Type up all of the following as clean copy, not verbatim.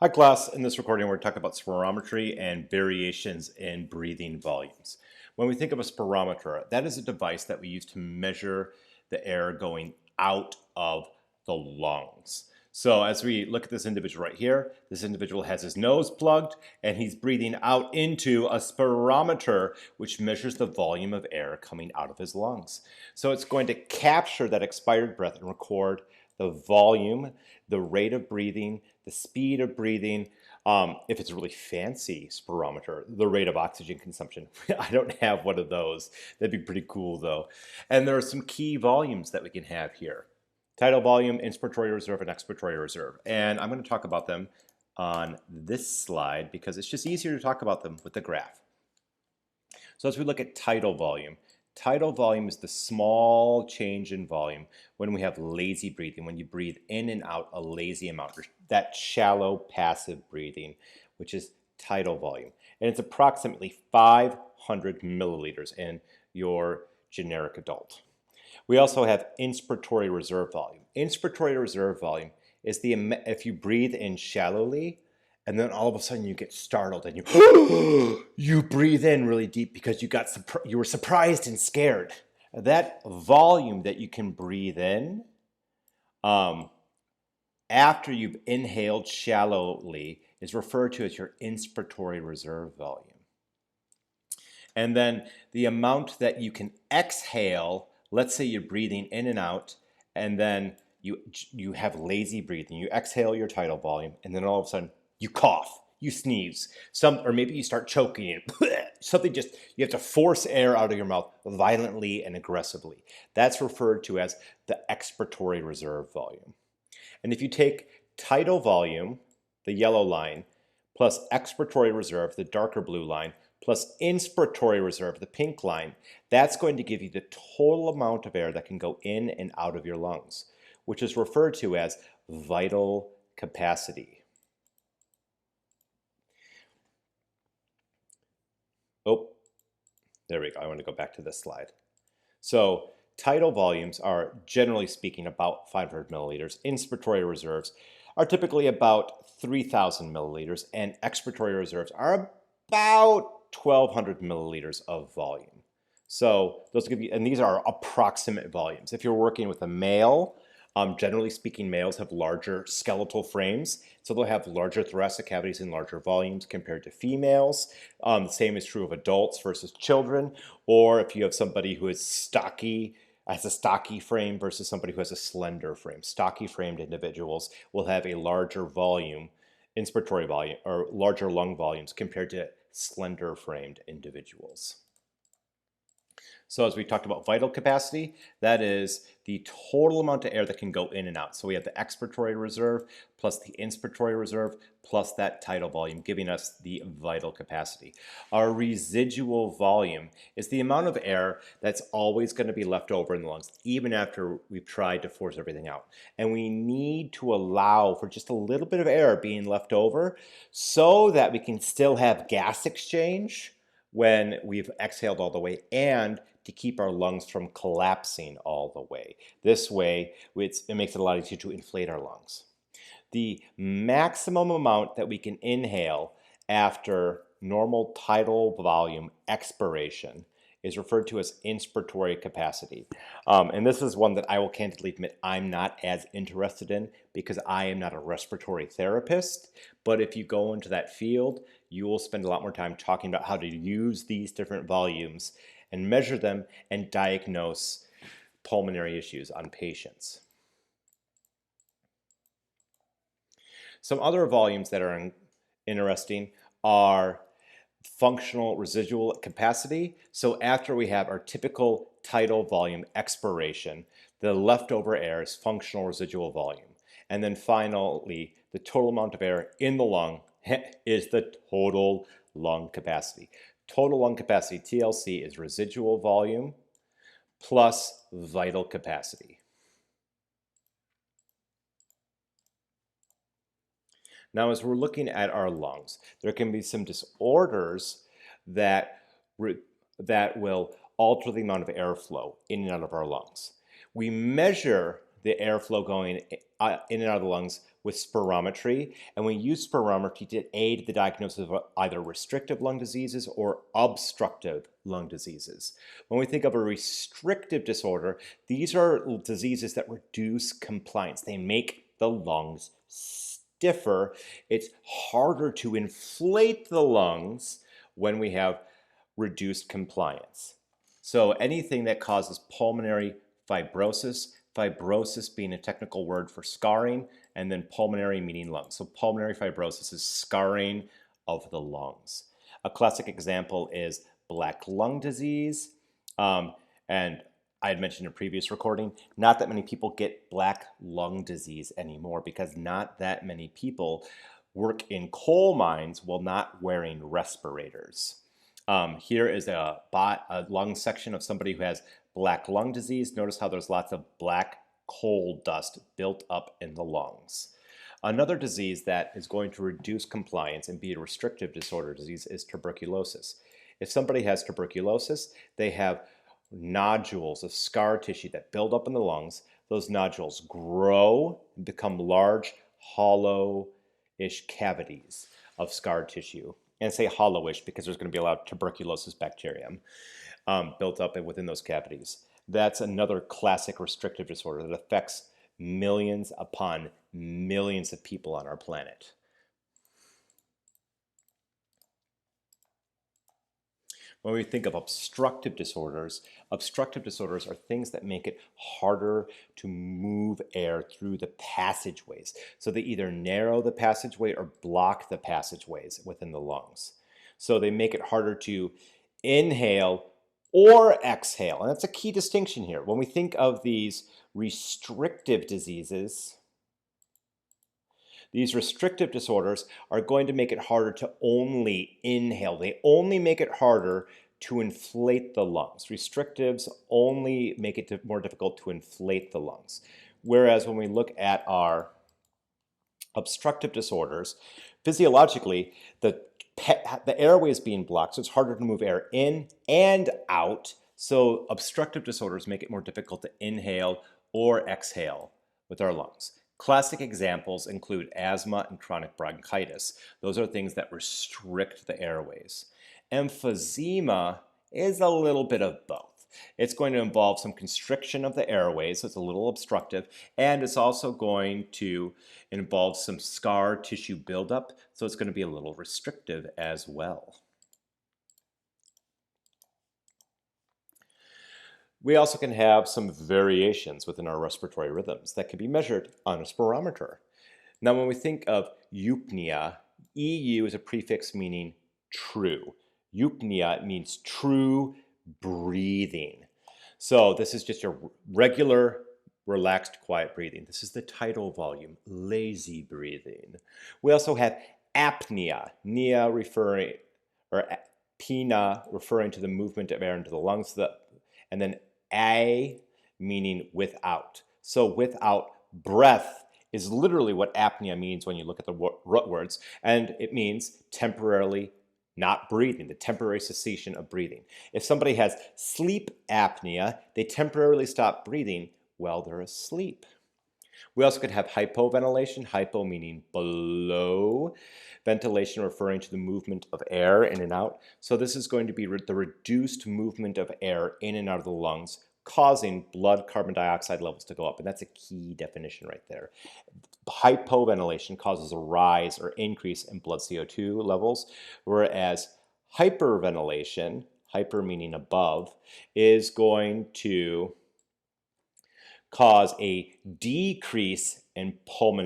Hi class, in this recording we're talking about spirometry and variations in breathing volumes. When we think of a spirometer, that is a device that we use to measure the air going out of the lungs. So as we look at this individual right here, this individual has his nose plugged and he's breathing out into a spirometer which measures the volume of air coming out of his lungs. So it's going to capture that expired breath and record the volume, the rate of breathing, the speed of breathing. If it's a really fancy spirometer, the rate of oxygen consumption. I don't have one of those. That'd be pretty cool though. And there are some key volumes that we can have here. Tidal volume, inspiratory reserve, and expiratory reserve. And I'm going to talk about them on this slide because it's just easier to talk about them with the graph. So as we look at tidal volume is the small change in volume when we have lazy breathing, when you breathe in and out a lazy amount, that shallow passive breathing, which is tidal volume. And it's approximately 500 milliliters in your generic adult. We also have inspiratory reserve volume. Inspiratory reserve volume is if you breathe in shallowly, and then all of a sudden you get startled and you breathe in really deep because you were surprised and scared. That volume that you can breathe in after you've inhaled shallowly is referred to as your inspiratory reserve volume. And then the amount that you can exhale, let's say you're breathing in and out, and then you have lazy breathing. You exhale your tidal volume, and then all of a sudden you cough, you sneeze, or maybe you start choking and something you have to force air out of your mouth violently and aggressively. That's referred to as the expiratory reserve volume. And if you take tidal volume, the yellow line, plus expiratory reserve, the darker blue line, plus inspiratory reserve, the pink line, that's going to give you the total amount of air that can go in and out of your lungs, which is referred to as vital capacity. Oh, there we go. I want to go back to this slide. So tidal volumes are, generally speaking, about 500 milliliters. Inspiratory reserves are typically about 3,000 milliliters, and expiratory reserves are about 1,200 milliliters of volume. So those give you, and these are approximate volumes. If you're working with a male, generally speaking, males have larger skeletal frames, so they'll have larger thoracic cavities and larger volumes compared to females. The same is true of adults versus children, or if you have somebody who is stocky, has a stocky frame versus somebody who has a slender frame. Stocky framed individuals will have a larger volume, inspiratory volume, or larger lung volumes compared to slender framed individuals. So as we talked about vital capacity, that is the total amount of air that can go in and out. So we have the expiratory reserve plus the inspiratory reserve plus that tidal volume, giving us the vital capacity. Our residual volume is the amount of air that's always going to be left over in the lungs, even after we've tried to force everything out. And we need to allow for just a little bit of air being left over so that we can still have gas exchange when we've exhaled all the way, and to keep our lungs from collapsing all the way. This way, it makes it a lot easier to inflate our lungs. The maximum amount that we can inhale after normal tidal volume expiration is referred to as inspiratory capacity. And this is one that I will candidly admit I'm not as interested in because I am not a respiratory therapist. But if you go into that field, you will spend a lot more time talking about how to use these different volumes and measure them and diagnose pulmonary issues on patients. Some other volumes that are interesting are functional residual capacity. So after we have our typical tidal volume expiration, the leftover air is functional residual volume. And then finally, the total amount of air in the lung is the total lung capacity. Total lung capacity, TLC, is residual volume plus vital capacity. Now, as we're looking at our lungs, there can be some disorders that will alter the amount of airflow in and out of our lungs. We measure the airflow going in and out of the lungs with spirometry. And we use spirometry to aid the diagnosis of either restrictive lung diseases or obstructive lung diseases. When we think of a restrictive disorder, these are diseases that reduce compliance. They make the lungs stiffer. It's harder to inflate the lungs when we have reduced compliance. So anything that causes pulmonary fibrosis, fibrosis being a technical word for scarring, and then pulmonary meaning lungs. So pulmonary fibrosis is scarring of the lungs. A classic example is black lung disease. And I had mentioned in a previous recording, not that many people get black lung disease anymore because not that many people work in coal mines while not wearing respirators. Here is a lung section of somebody who has black lung disease. Notice how there's lots of black coal dust built up in the lungs. Another disease that is going to reduce compliance and be a restrictive disorder disease is tuberculosis. If somebody has tuberculosis, they have nodules of scar tissue that build up in the lungs. Those nodules grow and become large, hollow-ish cavities of scar tissue. And I say hollowish because there's going to be a lot of tuberculosis bacterium built up within those cavities. That's another classic restrictive disorder that affects millions upon millions of people on our planet. When we think of obstructive disorders are things that make it harder to move air through the passageways. So they either narrow the passageway or block the passageways within the lungs. So they make it harder to inhale or exhale. And that's a key distinction here. When we think of these restrictive diseases, these restrictive disorders are going to make it harder to only inhale. They only make it harder to inflate the lungs. Restrictives only make it more difficult to inflate the lungs. Whereas when we look at our obstructive disorders, physiologically, the airway is being blocked, so it's harder to move air in and out. So obstructive disorders make it more difficult to inhale or exhale with our lungs. Classic examples include asthma and chronic bronchitis. Those are things that restrict the airways. Emphysema is a little bit of both. It's going to involve some constriction of the airways, so it's a little obstructive, and it's also going to involve some scar tissue buildup, so it's going to be a little restrictive as well. We also can have some variations within our respiratory rhythms that can be measured on a spirometer. Now, when we think of eupnea, EU is a prefix meaning true. Eupnea means true breathing. So this is just your regular, relaxed, quiet breathing. This is the tidal volume, lazy breathing. We also have apnea, pnea referring to the movement of air into the lungs, and then a meaning without. So without breath is literally what apnea means when you look at the root words, and it means temporarily not breathing, the temporary cessation of breathing. If somebody has sleep apnea, they temporarily stop breathing while they're asleep. We also could have hypoventilation, hypo meaning below, ventilation referring to the movement of air in and out. So this is going to be the reduced movement of air in and out of the lungs, causing blood carbon dioxide levels to go up. And that's a key definition right there. Hypoventilation causes a rise or increase in blood CO2 levels, whereas hyperventilation, hyper meaning above, is going to cause a decrease in blood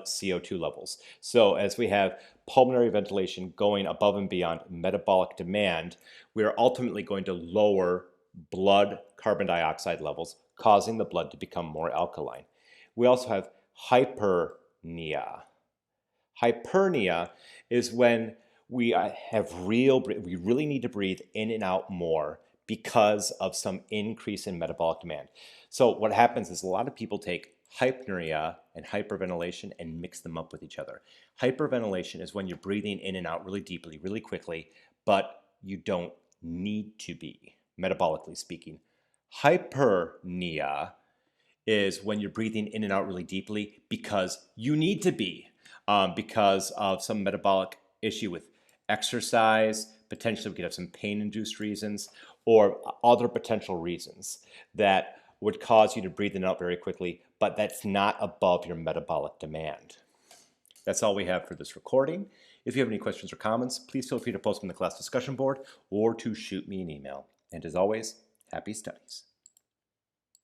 CO2 levels. So as we have pulmonary ventilation going above and beyond metabolic demand, we are ultimately going to lower blood carbon dioxide levels, causing the blood to become more alkaline. We also have hyperpnea. Hyperpnea is when we really need to breathe in and out more because of some increase in metabolic demand. So what happens is a lot of people take hypopnea and hyperventilation and mix them up with each other. Hyperventilation is when you're breathing in and out really deeply, really quickly, but you don't need to be, metabolically speaking. Hyperpnea is when you're breathing in and out really deeply because you need to be, because of some metabolic issue with exercise, potentially we could have some pain-induced reasons, or other potential reasons that would cause you to breathe in and out very quickly, but that's not above your metabolic demand. That's all we have for this recording. If you have any questions or comments, please feel free to post them in the class discussion board or to shoot me an email. And as always, happy studies.